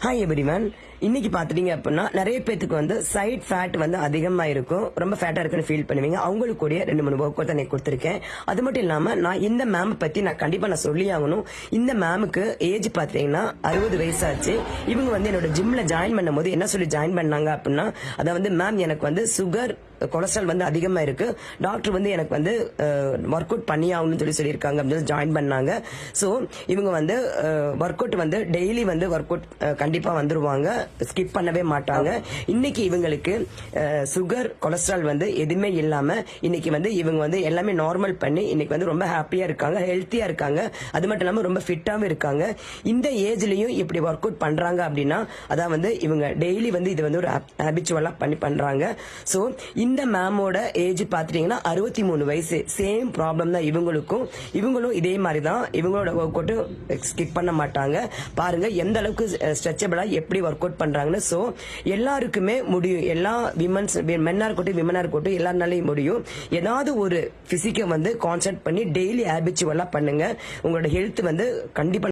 Hi everyone. இன்னைக்கு பாத்துட்டீங்க அப்படின்னா நிறைய பேத்துக்கு வந்து சைட் ஃபேட் வந்து அதிகமா இருக்கும், ரொம்ப ஃபேட்டா இருக்குன்னு ஃபீல் பண்ணுவீங்க. அவங்களுக்கு கூடிய 2-3 ஒர்க் அவுட் நான் கொடுத்துருக்கேன். அது மட்டும் இல்லாம நான் இந்த மேம் பத்தி நான் கண்டிப்பா நான் சொல்லி ஆகணும். இந்த மேமுக்கு ஏஜ் பாத்தீங்கன்னா 60 வயசாச்சு. இவங்க வந்து என்னோட ஜிம்ல ஜாயின் பண்ணும் போது என்ன சொல்லி ஜாயின் பண்ணாங்க அப்படின்னா, அதை வந்து மேம் எனக்கு வந்து சுகர் கொலஸ்ட்ரால் வந்து அதிகமா இருக்கு, டாக்டர் வந்து எனக்கு வந்து ஒர்க் அவுட் பண்ணி ஆகணும்னு சொல்லியிருக்காங்க அப்படின்னு ஜாயின் பண்ணாங்க. ஸோ இவங்க வந்து ஒர்க் அவுட் வந்து டெய்லி வந்து ஒர்க் அவுட் கண்டிப்பா வந்துருவாங்க, ஸ்கிப் பண்ணவே மாட்டாங்க. இன்னைக்கு இவங்களுக்கு சுகர் கொலஸ்ட்ரால் வந்து எதுவுமே இல்லாம இன்னைக்கு வந்து இவங்க வந்து எல்லாமே நார்மல் பண்ணி இன்னைக்கு வந்து ரொம்ப ஹாப்பியா இருக்காங்க, ஹெல்த்தியா இருக்காங்க. அது மட்டும் இல்லாம ரொம்ப ஃபிட்டாவும் இருக்காங்க. இந்த ஏஜ்லயும் இப்படி ஒர்க் அவுட் பண்றாங்க அப்படின்னா அதான் வந்து இவங்க டெய்லி வந்து இது வந்து ஒரு ஹேபிச்சுவலா பண்றாங்க. ஸோ இந்த மேமோட ஏஜ் பாத்துட்டீங்கன்னா 63 வயசு. சேம் ப்ராப்ளம் தான் இவங்களுக்கும். இவங்களும் இதே மாதிரி தான், இவங்களோட ஒர்க் அவுட் ஸ்கிப் பண்ண மாட்டாங்க. பாருங்க எந்த அளவுக்கு ஸ்ட்ரெச்சபிளா எப்படி ஒர்க் அவுட் பண்றாங்கன்னு. சோ எல்லாருக்குமே முடியும், எல்லா விமன்ஸ் மென்னா இருக்கட்டும் விமனா இருக்கட்டும் எல்லாருனாலையும் முடியும். ஏதாவது ஒரு பிசிக்கை வந்து கான்சென்ட்ரேட் பண்ணி டெய்லி ஹேபிச்சுவலா பண்ணுங்க. உங்களோட ஹெல்த் வந்து கண்டிப்பா